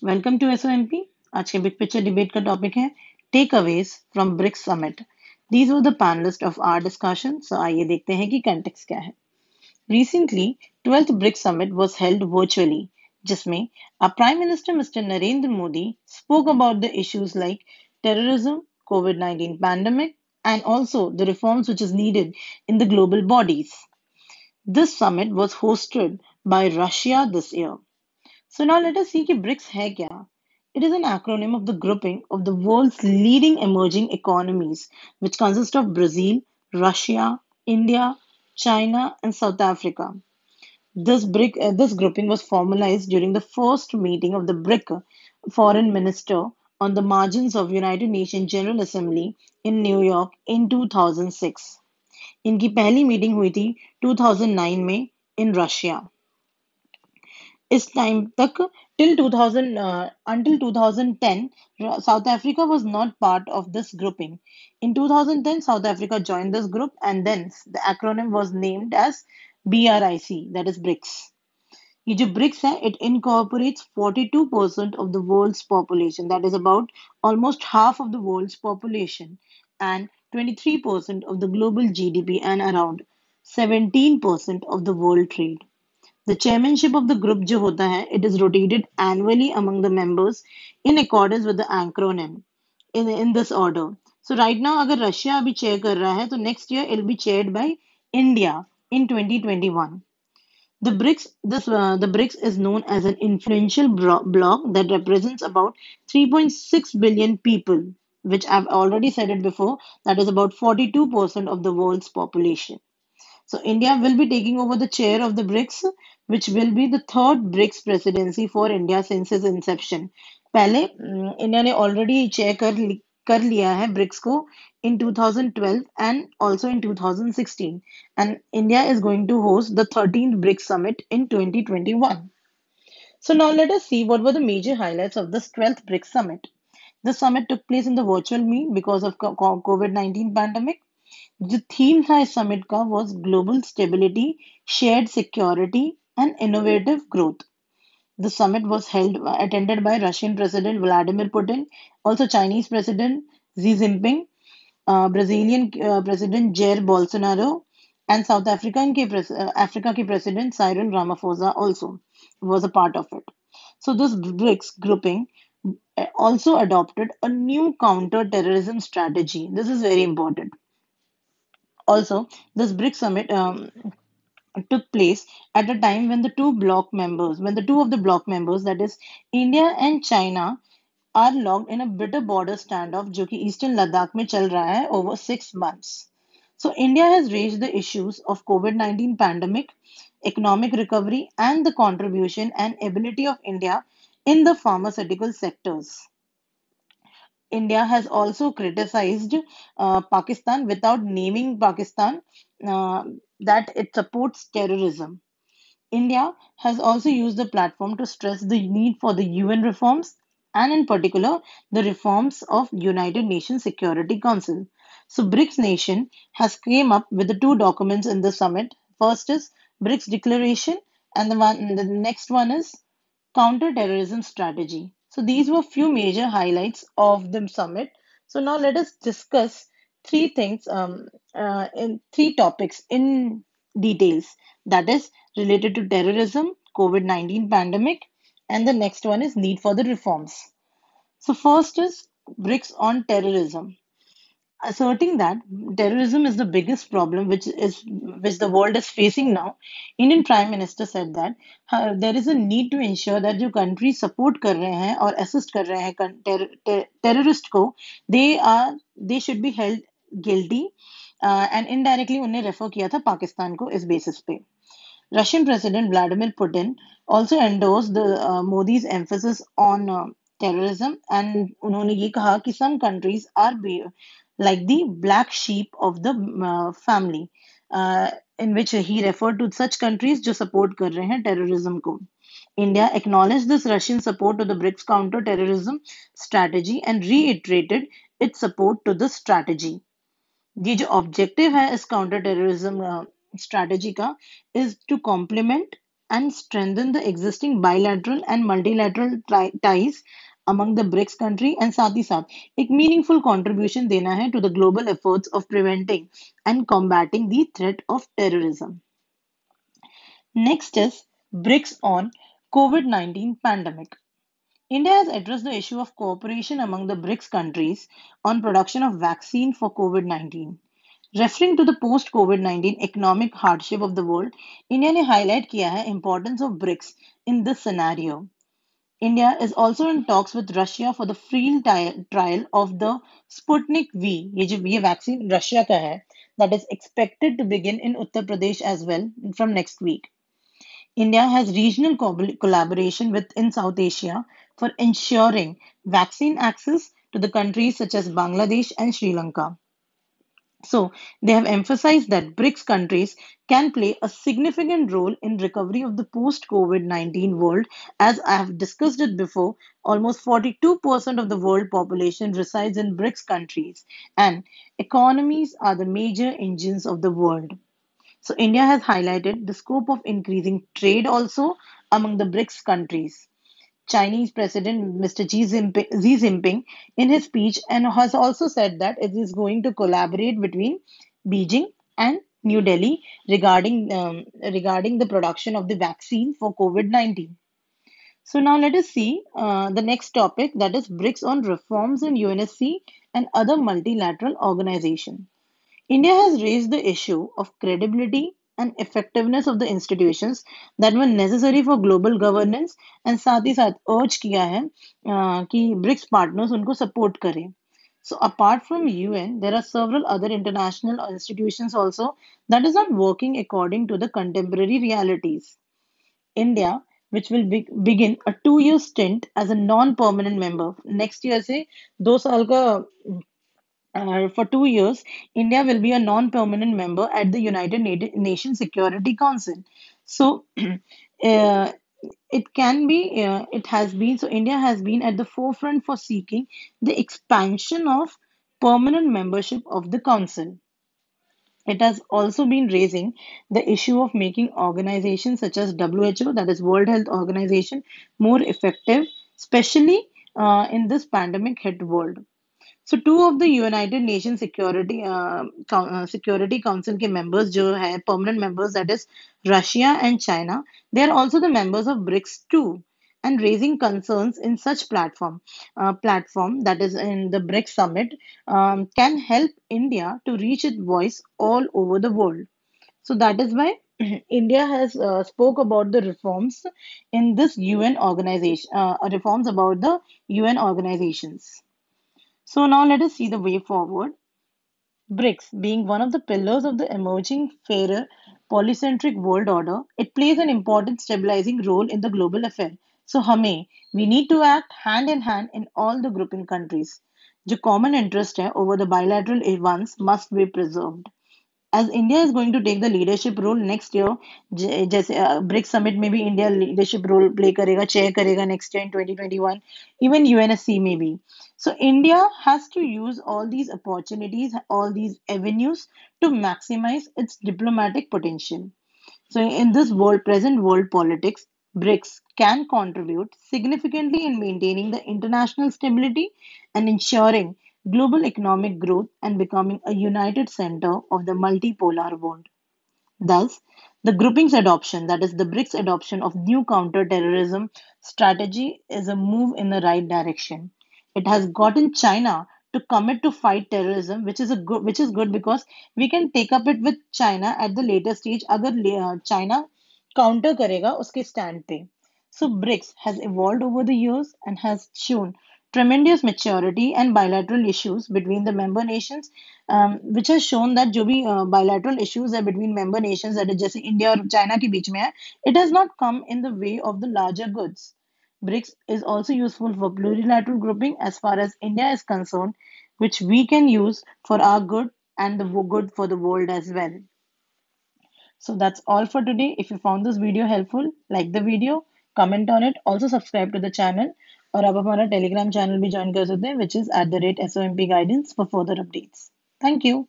Welcome to SOMP. आज के big picture debate का टॉपिक है takeaways from BRICS summit. These were the panellists of our discussion, so आइए देखते हैं कि कंटेक्स्ट क्या है। Recently, 12th BRICS Summit was held virtually, जिसमें our Prime Minister Mr. Narendra Modi spoke about the issues like terrorism, COVID-19 pandemic, and also the reforms which is needed in the global bodies. This summit was hosted by Russia this year. So now let us see कि BRICS है क्या? It is an acronym of the grouping of the world's leading emerging economies, which consist of Brazil, Russia, India, China, and South Africa. This grouping was formalized during the first meeting of the BRIC foreign minister on the margins of United Nations General Assembly in New York in 2006. इनकी पहली meeting हुई थी 2009 में in Russia. इस time तक till 2000 until 2010 South Africa was not part of this grouping. In 2010 South Africa joined this group and then the acronym was named as BRIC, that is BRICS. ये जो BRICS है, it incorporates 42% of the world's population, that is about almost half of the world's population, and 23% of the global GDP and around 17% of the world trade. The chairmanship of the group जो होता है, it is rotated annually among the members in accordance with the acronym in this order. So right now अगर Russia अभी chair कर रहा है तो next year it will be chaired by India in 2021. The BRICS is known as an influential bloc that represents about 3.6 billion people, which I've already said it before, that is about 42% of the world's population. So India will be taking over the chair of the BRICS, which will be the third BRICS presidency for India since its inception. पहले India ने already chair कर लिया है BRICS को in 2012 and also in 2016, and India is going to host the 13th BRICS summit in 2021. So now let us see what were the major highlights of this 12th BRICS summit. The summit took place in the virtual mean because of COVID-19 pandemic. The theme था इस summit का was global stability, shared security, and innovative growth. The summit was attended by Russian President Vladimir Putin, also Chinese President Xi Jinping, Brazilian President Jair Bolsonaro, and Africa के President Cyril Ramaphosa also was a part of it. So this BRICS grouping also adopted a new counter-terrorism strategy. This is very important. Also, this BRICS summit took place at a time when the two of the bloc members, that is India and China, are locked in a bitter border standoff जो कि eastern Ladakh में चल रहा है over 6 months. So India has raised the issues of COVID-19 pandemic, economic recovery, and the contribution and ability of India in the pharmaceutical sectors. India has also criticized Pakistan without naming Pakistan, that it supports terrorism. India has also used the platform to stress the need for the UN reforms and in particular the reforms of United Nations Security Council. So BRICS nation has came up with the two documents in the summit. First is BRICS declaration and the next one is counter-terrorism strategy. So these were few major highlights of the summit. So now let us discuss three things in three topics in details. That is related to terrorism, COVID-19 pandemic, and the next one is need for the reforms. So first is BRICS on terrorism, asserting that terrorism is the biggest problem which the world is facing now. Indian Prime Minister said that there is a need to ensure that जो countries support कर रहे हैं और assist कर रहे हैं terrorist को, they should be held guilty, and indirectly उन्हें refer किया था पाकिस्तान को इस basis पे. Russian President Vladimir Putin also endorsed the Modi's emphasis on terrorism, and उन्होंने ये कहा कि some countries are like the black sheep of the family, in which he referred to such countries जो support कर रहे हैं terrorism को. India acknowledged this Russian support to the BRICS counter-terrorism strategy and reiterated its support to the strategy. ये जो objective है इस counter terrorism strategy का is to complement and strengthen the existing bilateral and multilateral ties among the BRICS country and साथ ही साथ एक meaningful contribution देना है to the global efforts of preventing and combating the threat of terrorism. Next is BRICS on COVID-19 pandemic. India has addressed the issue of cooperation among the BRICS countries on production of vaccine for COVID-19. Referring to the post-COVID-19 economic hardship of the world, India ने highlight किया है importance of BRICS in this scenario. India is also in talks with Russia for the free trial of the Sputnik V. ये vaccine Russia का है, that is expected to begin in Uttar Pradesh as well from next week. India has regional collaboration within South Asia for ensuring vaccine access to the countries such as Bangladesh and Sri Lanka. So, they have emphasized that BRICS countries can play a significant role in recovery of the post-COVID-19 world. As I have discussed it before, almost 42% of the world population resides in BRICS countries, and economies are the major engines of the world. So India has highlighted the scope of increasing trade also among the BRICS countries. Chinese President Mr. Xi Jinping in his speech and has also said that it is going to collaborate between Beijing and New Delhi regarding the production of the vaccine for COVID-19. So now let us see the next topic, that is BRICS on reforms in UNSC and other multilateral organizations. India has raised the issue of credibility and effectiveness of the institutions that were necessary for global governance and साथ ही साथ urge किया है कि BRICS partners उनको support करें. So apart from UN, there are several other international institutions also that is not working according to the contemporary realities. India, which will begin a 2 year stint as a non-permanent member. Next year से 2 साल का for 2 years, India will be a non-permanent member at the United Nations Security Council. So, it has been, so India has been at the forefront for seeking the expansion of permanent membership of the council. It has also been raising the issue of making organizations such as WHO, that is World Health Organization, more effective, especially in this pandemic hit world. So two of the United Nations Security Council के members जो है permanent members, that is Russia and China, they are also the members of BRICS too, and raising concerns in such platform that is in the BRICS summit can help India to reach its voice all over the world. So that is why India has spoke about the reforms in this UN organization, reforms about the UN organizations. So now let us see the way forward. BRICS, being one of the pillars of the emerging, fairer, polycentric world order, it plays an important stabilizing role in the global affair. So we need to act hand in hand in all the grouping countries. जो common interest है over the bilateral ones must be preserved. As India is going to take the leadership role next year, जैसे BRICS summit में भी India leadership role play करेगा, chair करेगा next year in 2021, even UNSC में भी. So India has to use all these opportunities, all these avenues to maximize its diplomatic potential. So, in this present world politics, BRICS can contribute significantly in maintaining the international stability and ensuring global economic growth and becoming a united center of the multipolar world. Thus, the grouping's adoption, that is the BRICS adoption of new counter-terrorism strategy, is a move in the right direction. It has gotten China to commit to fight terrorism, which is good because we can take up it with China at the later stage अगर China counter करेगा उसके stand पे. So BRICS has evolved over the years and has shown tremendous maturity and bilateral issues between the member nations, which has shown that जो भी bilateral issues है between member nations, that is जैसे India और China के बीच में है, it has not come in the way of the larger goods. BRICS is also useful for plurilateral grouping as far as India is concerned, which we can use for our good and the good for the world as well. So that's all for today. If you found this video helpful, like the video, comment on it, also subscribe to the channel. और आप हमारा Telegram channel भी join कर सकते हैं, which is @SOMP Guidance for further updates. Thank you.